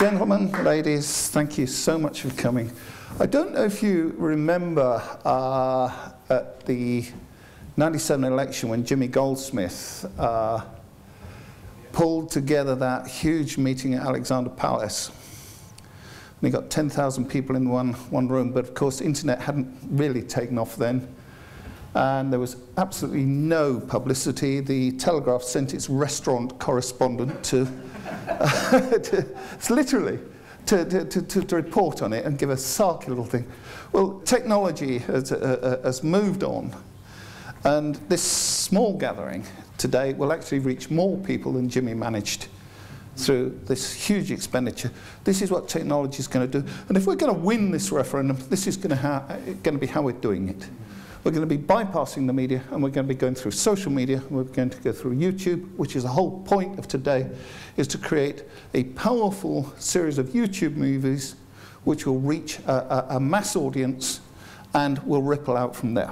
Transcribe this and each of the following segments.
Gentlemen, ladies, thank you so much for coming. I don't know if you remember at the 97 election when Jimmy Goldsmith pulled together that huge meeting at Alexandra Palace. And he got 10,000 people in one room, but of course the internet hadn't really taken off then. And there was absolutely no publicity. The Telegraph sent its restaurant correspondent to literally to report on it and give a sarky little thing. Well, technology has moved on, and this small gathering today will actually reach more people than Jimmy managed through this huge expenditure. This is what technology is going to do. And if we're going to win this referendum, this is going to be how we're doing it. We're going to be bypassing the media, and we're going to be going through social media, and we're going to go through YouTube, which is the whole point of today, is to create a powerful series of YouTube movies which will reach a mass audience and will ripple out from there.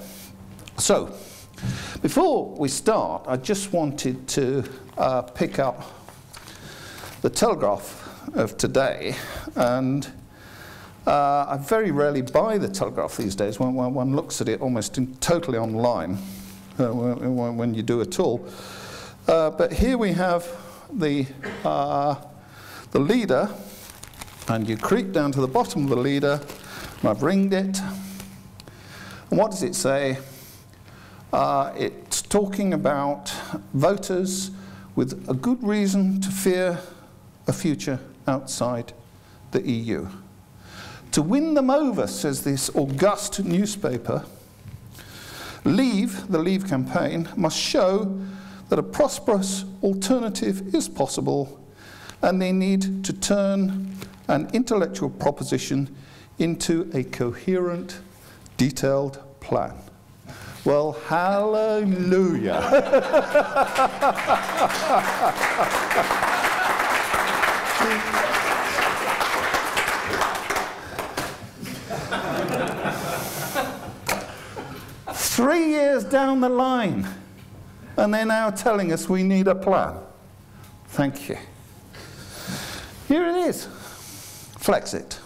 So, before we start, I just wanted to pick up the Telegraph of today, and I very rarely buy the Telegraph these days. When one looks at it almost totally online, when you do at all. But here we have the leader, and you creep down to the bottom of the leader, and I've ringed it. And what does it say? It's talking about voters with a good reason to fear a future outside the EU. To win them over, says this august newspaper, Leave, the Leave campaign, must show that a prosperous alternative is possible, and they need to turn an intellectual proposition into a coherent, detailed plan. Well, hallelujah. 3 years down the line, and they're now telling us we need a plan. Thank you. Here it is, Flexcit.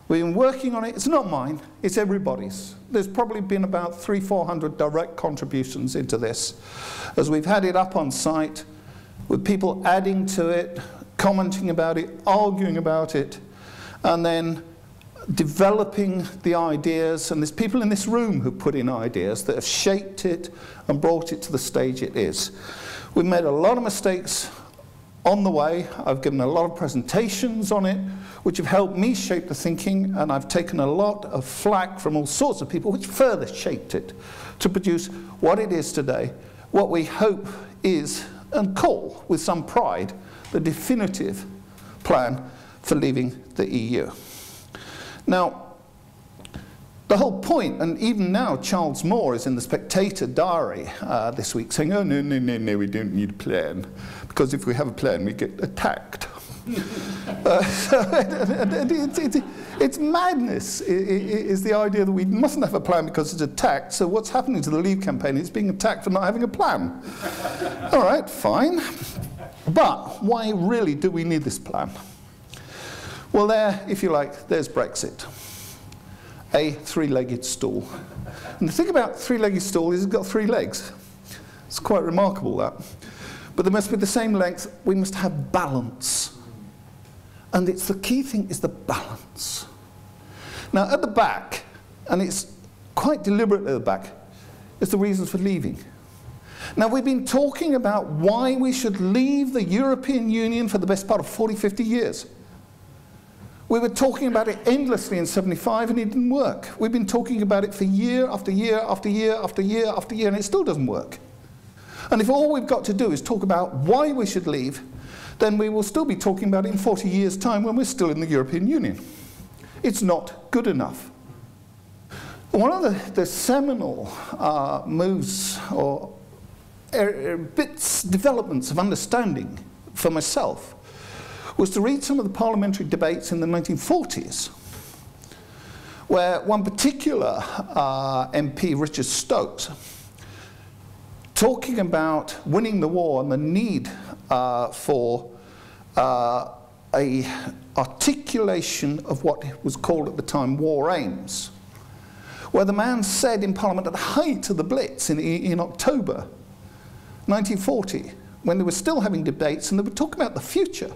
We've been working on it. It's not mine, it's everybody's. There's probably been about 300-400 direct contributions into this, as we've had it up on site, with people adding to it, commenting about it, arguing about it, and then developing the ideas. And there's people in this room who put in ideas that have shaped it and brought it to the stage it is. We've made a lot of mistakes on the way. I've given a lot of presentations on it, which have helped me shape the thinking, and I've taken a lot of flack from all sorts of people, which further shaped it to produce what it is today, what we hope is, and call with some pride, the definitive plan for leaving the EU. Now, the whole point, and even now Charles Moore is in the Spectator diary this week saying, oh, no, no, no, no, we don't need a plan, because if we have a plan, we get attacked. It's madness, is the idea that we mustn't have a plan because it's attacked. So what's happening to the Leave campaign? It's being attacked for not having a plan. All right, fine. But why really do we need this plan? Well, there, if you like, there's Brexit. A three-legged stool. And the thing about three-legged stool is it's got 3 legs. It's quite remarkable, that. But they must be the same length. We must have balance. And it's the key thing is the balance. Now, at the back, and it's quite deliberate at the back, is the reasons for leaving. Now, we've been talking about why we should leave the European Union for the best part of 40, 50 years. We were talking about it endlessly in '75, and it didn't work. We've been talking about it for year after year after year after year after year, and it still doesn't work. And if all we've got to do is talk about why we should leave, then we will still be talking about it in 40 years' time when we're still in the European Union. It's not good enough. One of the seminal moves or developments of understanding for myself was to read some of the parliamentary debates in the 1940s, where one particular MP, Richard Stokes, talking about winning the war and the need for articulation of what was called at the time war aims, where the man said in Parliament at the height of the Blitz in October 1940, when they were still having debates and they were talking about the future,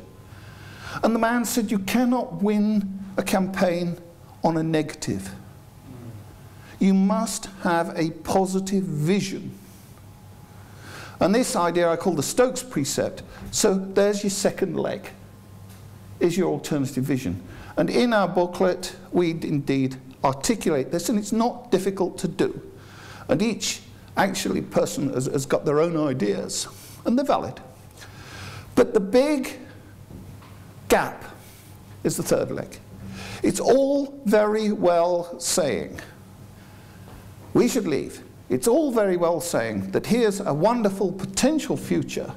and the man said, you cannot win a campaign on a negative. You must have a positive vision. And this idea I call the Stokes precept. So there's your second leg, is your alternative vision. And in our booklet, we indeed articulate this, and it's not difficult to do. And each person has got their own ideas, and they're valid. But the big gap is the third leg. It's all very well saying we should leave. It's all very well saying that here's a wonderful potential future,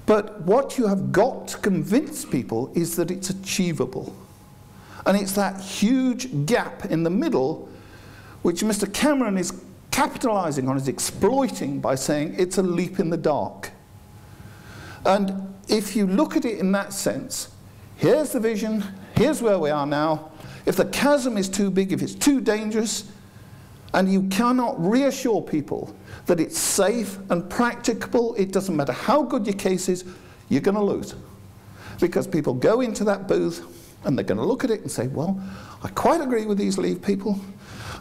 but what you have got to convince people is that it's achievable. And it's that huge gap in the middle which Mr. Cameron is capitalizing on, is exploiting by saying it's a leap in the dark. And if you look at it in that sense, here's the vision, here's where we are now. If the chasm is too big, if it's too dangerous, and you cannot reassure people that it's safe and practicable, it doesn't matter how good your case is, you're going to lose. Because people go into that booth and they're going to look at it and say, well, I quite agree with these Leave people,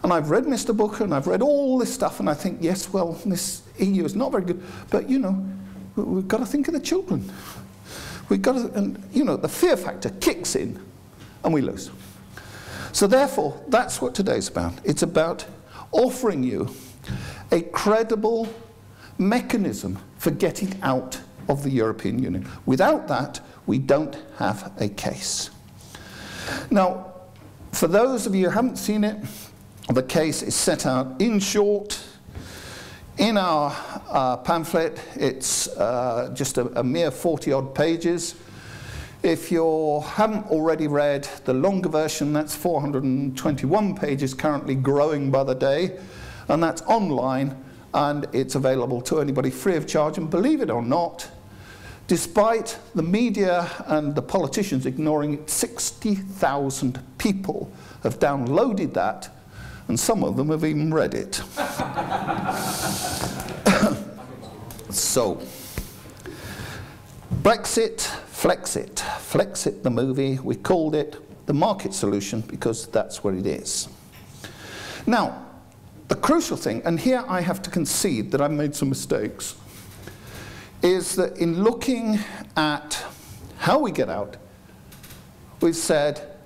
and I've read Mr. Booker and I've read all this stuff, and I think, yes, well, this EU is not very good, but you know, we've got to think of the children. We've got to, and you know, the fear factor kicks in and we lose. So therefore, that's what today's about. It's about offering you a credible mechanism for getting out of the European Union. Without that, we don't have a case. Now, for those of you who haven't seen it, the case is set out in short in our pamphlet. It's just a mere 40-odd pages. If you haven't already read the longer version, that's 421 pages, currently growing by the day, and that's online, and it's available to anybody free of charge. And believe it or not, despite the media and the politicians ignoring it, 60,000 people have downloaded that, and some of them have even read it. So, Brexit, Flexcit. Flexcit, the movie, we called it the market solution because that's what it is. Now, the crucial thing, and here I have to concede that I've made some mistakes, is that in looking at how we get out, we've said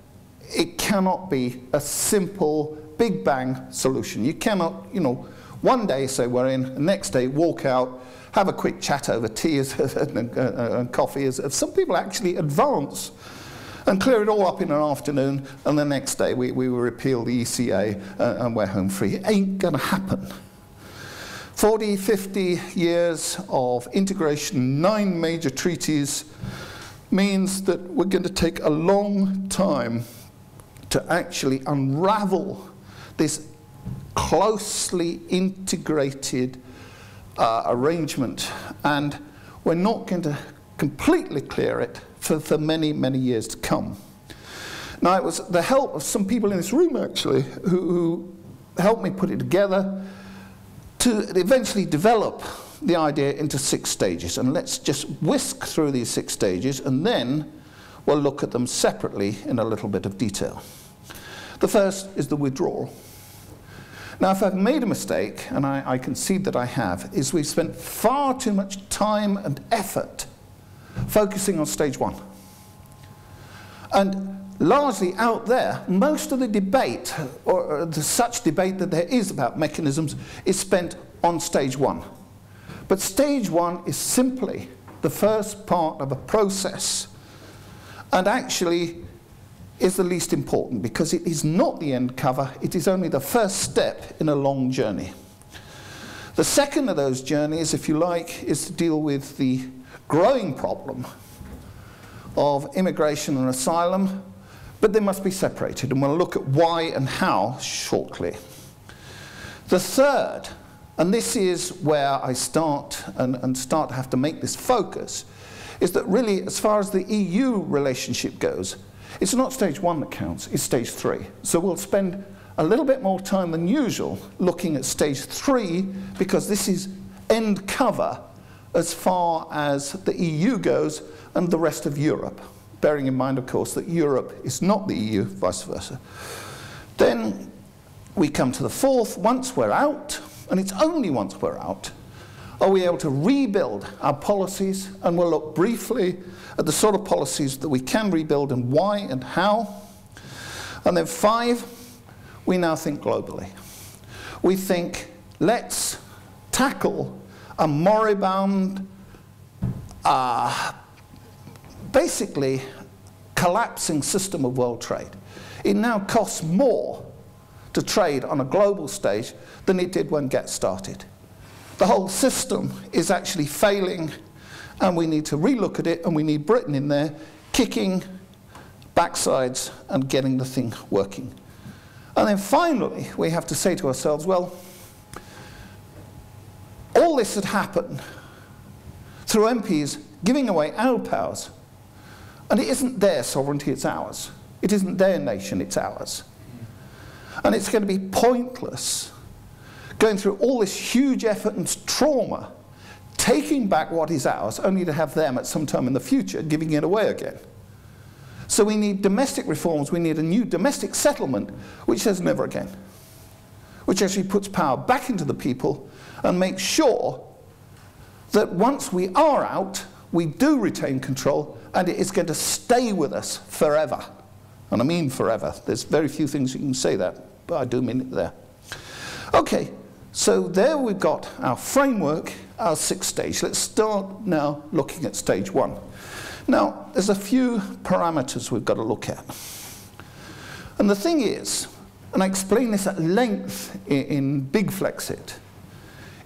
it cannot be a simple big bang solution. You cannot, you know, one day say we're in, the next day walk out, have a quick chat over tea and coffee, as some people actually advance and clear it all up in an afternoon, and the next day we will repeal the ECA and we're home free. It ain't going to happen. 40, 50 years of integration, 9 major treaties, means that we're going to take a long time to actually unravel this closely integrated arrangement, and we're not going to completely clear it for many, many years to come. Now, it was the help of some people in this room, actually, who helped me put it together to eventually develop the idea into 6 stages. And let's just whisk through these 6 stages, and then we'll look at them separately in a little bit of detail. The first is the withdrawal. Now, if I've made a mistake, and I concede that I have, is we've spent far too much time and effort focusing on stage 1. And largely out there, most of the debate, or the such debate that there is about mechanisms, is spent on stage 1. But stage 1 is simply the first part of a process, and actually is the least important, because it is not the end cover, it is only the first step in a long journey. The second of those journeys, if you like, is to deal with the growing problem of immigration and asylum, but they must be separated, and we'll look at why and how shortly. The third, and this is where I start to have to make this focus, is that really, as far as the EU relationship goes, it's not stage 1 that counts, it's stage 3. So we'll spend a little bit more time than usual looking at stage 3, because this is end cover as far as the EU goes and the rest of Europe. Bearing in mind, of course, that Europe is not the EU, vice versa. Then we come to the 4th. Once we're out, and it's only once we're out, are we able to rebuild our policies, and we'll look briefly at the sort of policies that we can rebuild and why and how. And then 5, we now think globally. We think, let's tackle a moribund, basically collapsing system of world trade. It now costs more to trade on a global stage than it did when GATT started. The whole system is actually failing, and we need to relook at it, and we need Britain in there kicking backsides and getting the thing working. And then finally, we have to say to ourselves, well, all this had happened through MPs giving away our powers. And it isn't their sovereignty, it's ours. It isn't their nation, it's ours. And it's going to be pointless going through all this huge effort and trauma, taking back what is ours, only to have them at some time in the future giving it away again. So we need domestic reforms, we need a new domestic settlement which says never again, which actually puts power back into the people and makes sure that once we are out, we do retain control, and it is going to stay with us forever. And I mean forever. There's very few things you can say that, but I do mean it there. Okay, so there we've got our framework, our 6th stage. Let's start now looking at stage 1. Now, there's a few parameters we've got to look at. And the thing is, and I explain this at length in Big Flexcit,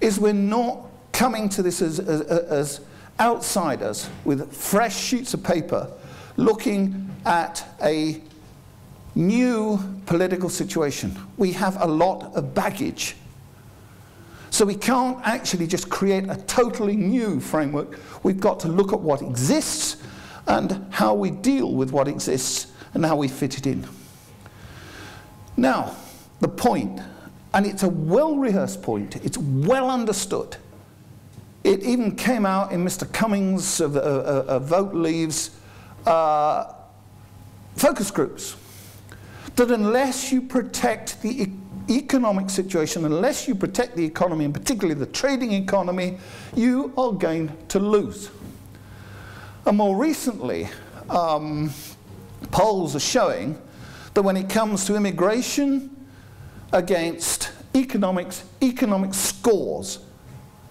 is we're not coming to this as outsiders with fresh sheets of paper looking at a new political situation. We have a lot of baggage. So we can't actually just create a totally new framework. We've got to look at what exists and how we deal with what exists and how we fit it in. Now, the point, and it's a well-rehearsed point, it's well understood. It even came out in Mr. Cummings' Vote Leaves focus groups, that unless you protect the economic situation, unless you protect the economy, and particularly the trading economy, you are going to lose. And more recently, polls are showing that when it comes to immigration against economics, economic scores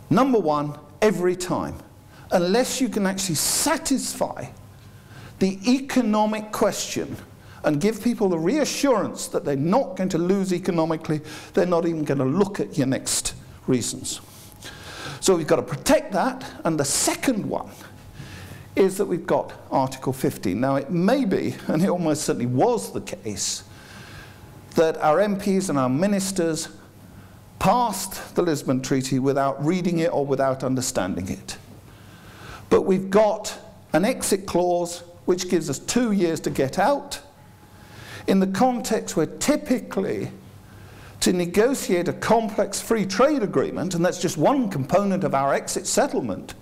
#1 every time. Unless you can actually satisfy the economic question and give people the reassurance that they're not going to lose economically, they're not even going to look at your next reasons. So we've got to protect that, and the second one is that we've got Article 50. Now it may be, and it almost certainly was the case, that our MPs and our ministers passed the Lisbon Treaty without reading it or without understanding it. But we've got an exit clause which gives us 2 years to get out, in the context where typically to negotiate a complex free trade agreement, and that's just one component of our exit settlement,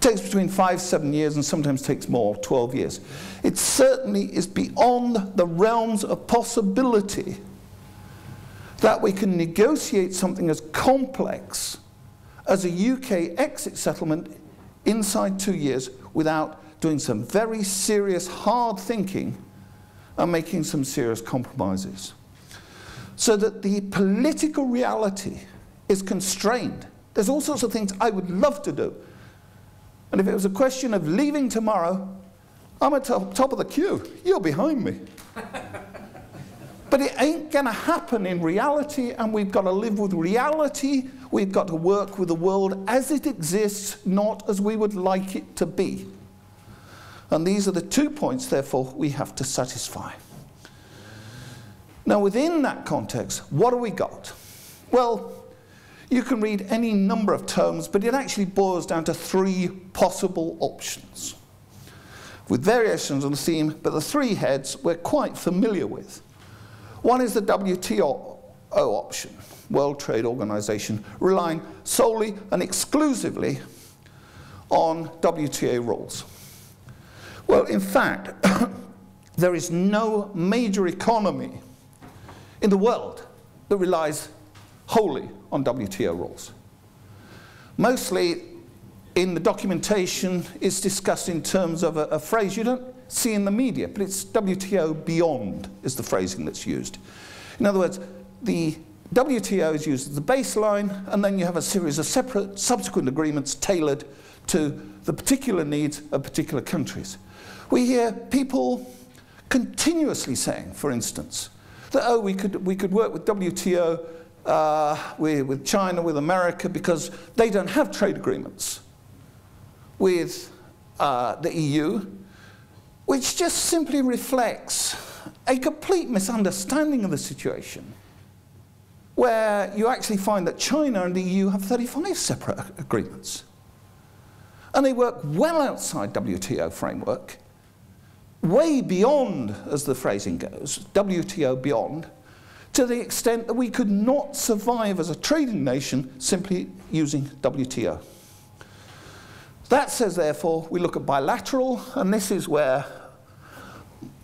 takes between 5-7 years and sometimes takes more, 12 years. It certainly is beyond the realms of possibility that we can negotiate something as complex as a UK exit settlement inside 2 years without doing some very serious hard thinking and making some serious compromises. So that the political reality is constrained. There's all sorts of things I would love to do. And if it was a question of leaving tomorrow, I'm at top of the queue. You're behind me. But it ain't going to happen in reality, and we've got to live with reality. We've got to work with the world as it exists, not as we would like it to be. And these are the 2 points, therefore, we have to satisfy. Now, within that context, what have we got? Well, you can read any number of terms, but it actually boils down to 3 possible options. with variations on the theme, but the three heads we're quite familiar with. One is the WTO option, World Trade Organization, relying solely and exclusively on WTA rules. Well, in fact, there is no major economy in the world that relies wholly on WTO rules. Mostly in the documentation it's discussed in terms of a phrase you don't see in the media, but it's WTO beyond is the phrasing that's used. In other words, the WTO is used as the baseline, and then you have a series of separate subsequent agreements tailored to the particular needs of particular countries. We hear people continuously saying, for instance, that, oh, we could work with WTO, with China, with America, because they don't have trade agreements with the EU, which just simply reflects a complete misunderstanding of the situation, where you actually find that China and the EU have 35 separate agreements. And they work well outside WTO framework, way beyond, as the phrasing goes, WTO beyond, to the extent that we could not survive as a trading nation simply using WTO. That says, therefore, we look at bilateral, and this is where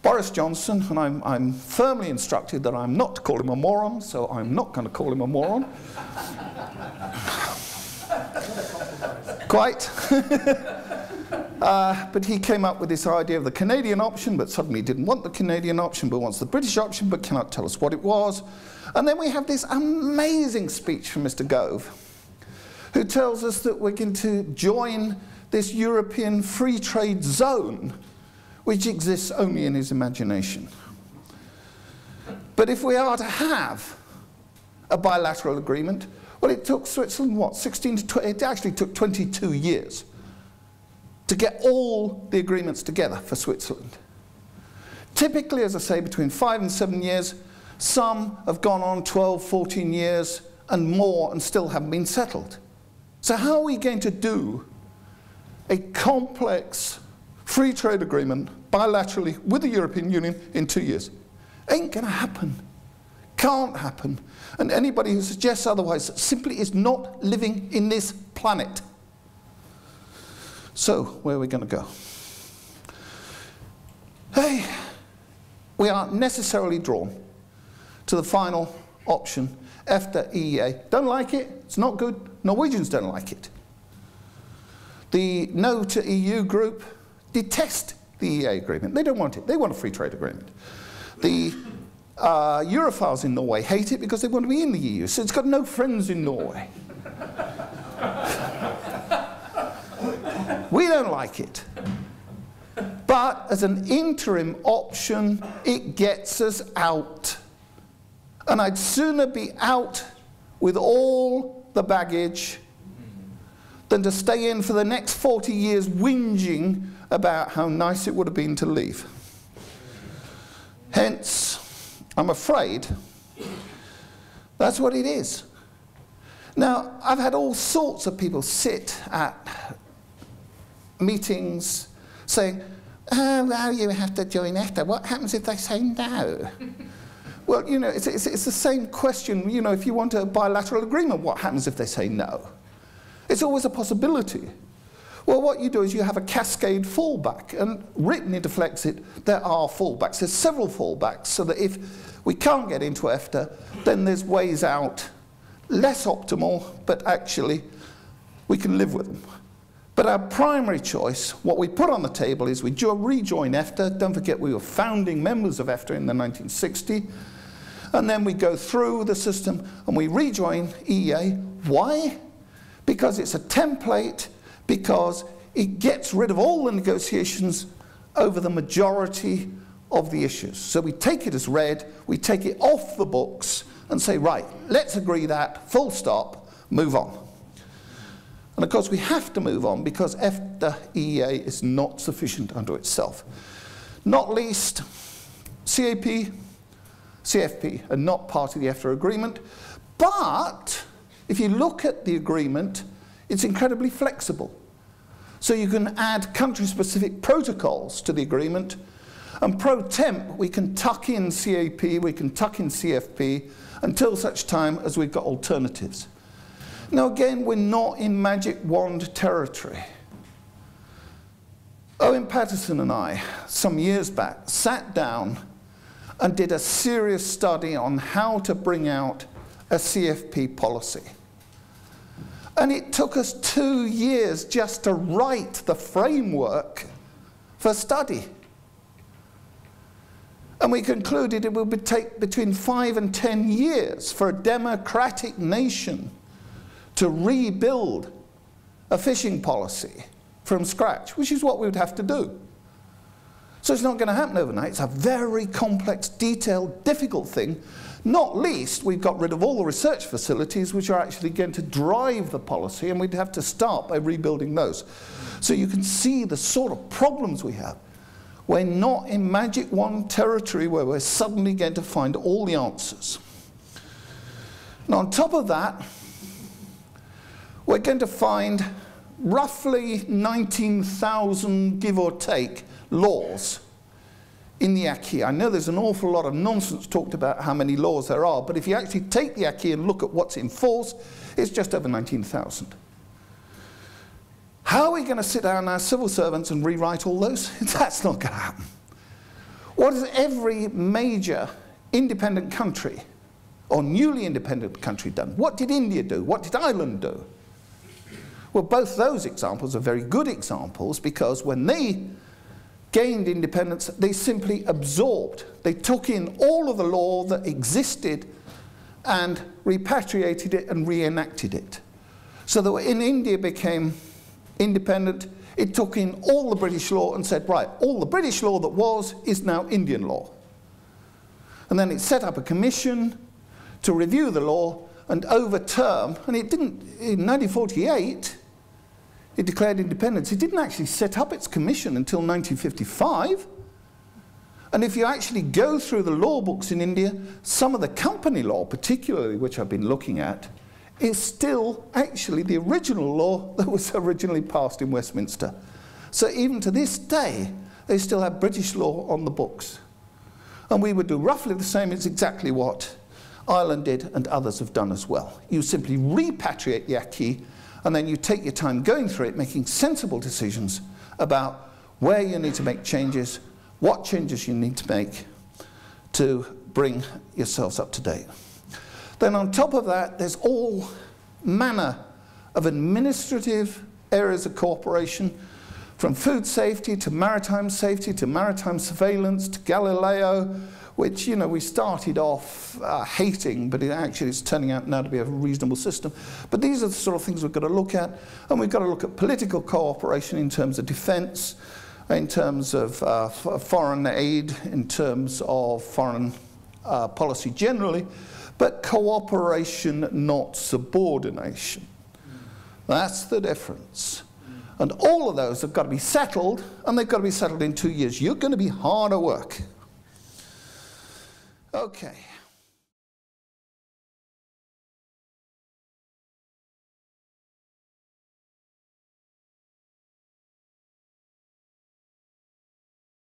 Boris Johnson, and I'm firmly instructed that I'm not to call him a moron, so I'm not going to call him a moron. Quite. But he came up with this idea of the Canadian option, but suddenly didn't want the Canadian option, but wants the British option, but cannot tell us what it was. And then we have this amazing speech from Mr. Gove, who tells us that we're going to join this European free trade zone, which exists only in his imagination. But if we are to have a bilateral agreement, well, it took Switzerland, what, 16 to 20, it actually took 22 years to get all the agreements together for Switzerland. Typically, as I say, between 5 and 7 years. Some have gone on 12, 14 years and more and still haven't been settled. So how are we going to do a complex free trade agreement bilaterally with the European Union in 2 years? Ain't going to happen. Can't happen. And anybody who suggests otherwise simply is not living in this planet. So, where are we going to go? Hey, we are necessarily drawn to the final option, EFTA EEA. Don't like it, it's not good. Norwegians don't like it. The No to EU group detest the EEA agreement. They don't want it. They want a free trade agreement. The Europhiles in Norway hate it because they want to be in the EU, so it's got no friends in Norway. We don't like it. But as an interim option, it gets us out. And I'd sooner be out with all the baggage than to stay in for the next 40 years whinging about how nice it would have been to leave. Hence, I'm afraid that's what it is. Now, I've had all sorts of people sit at meetings saying, oh, well, you have to join EFTA. What happens if they say no? Well, you know, it's the same question, you know, if you want a bilateral agreement, what happens if they say no? It's always a possibility. Well, what you do is you have a cascade fallback, and written into Flexcit, there are fallbacks. There's several fallbacks, so that if we can't get into EFTA, then there's ways out, less optimal, but actually we can live with them. But our primary choice, what we put on the table is we rejoin EFTA. Don't forget we were founding members of EFTA in the 1960s. And then we go through the system and we rejoin EEA. Why? Because it's a template, because it gets rid of all the negotiations over the majority of the issues. So we take it as read, we take it off the books and say, right, let's agree that, full stop, move on. And of course we have to move on because EFTA EEA is not sufficient unto itself. Not least, CAP, CFP are not part of the EFTA agreement, but if you look at the agreement, it's incredibly flexible. So you can add country-specific protocols to the agreement, and pro temp, we can tuck in CAP, we can tuck in CFP, until such time as we've got alternatives. Now again, we're not in magic wand territory. Owen Patterson and I, some years back, sat down and did a serious study on how to bring out a CFP policy. And it took us 2 years just to write the framework for study. And we concluded it would take between 5 and 10 years for a democratic nation to rebuild a fishing policy from scratch, which is what we would have to do. So it's not going to happen overnight. It's a very complex, detailed, difficult thing. Not least, we've got rid of all the research facilities which are actually going to drive the policy, and we'd have to start by rebuilding those. So you can see the sort of problems we have. We're not in magic wand territory where we're suddenly going to find all the answers. And on top of that, we're going to find roughly 19,000, give or take, laws in the acquis. I know there's an awful lot of nonsense talked about how many laws there are, but if you actually take the acquis and look at what's in force, it's just over 19,000. How are we going to sit down as civil servants and rewrite all those? That's not going to happen. What has every major independent country or newly independent country done? What did India do? What did Ireland do? Well, both those examples are very good examples, because when they gained independence, they simply absorbed. They took in all of the law that existed and repatriated it and reenacted it. So that when India became independent, it took in all the British law and said, right, all the British law that was is now Indian law. And then it set up a commission to review the law and overturn, and it didn't, in 1948, it declared independence. It didn't actually set up its commission until 1955. And if you actually go through the law books in India, some of the company law, particularly, which I've been looking at, is still actually the original law that was originally passed in Westminster. So even to this day, they still have British law on the books. And we would do roughly the same. It's exactly what Ireland did, and others have done as well. You simply repatriate the acquis, and then you take your time going through it, making sensible decisions about where you need to make changes, what changes you need to make to bring yourselves up to date. Then on top of that, there's all manner of administrative areas of cooperation, from food safety to maritime surveillance to Galileo, which, you know, we started off hating, but it actually is turning out now to be a reasonable system. But these are the sort of things we've got to look at, and we've got to look at political cooperation in terms of defense, in terms of foreign aid, in terms of foreign policy generally, but cooperation, not subordination. That's the difference. And all of those have got to be settled, and they've got to be settled in 2 years. You're going to be hard at work. Okay.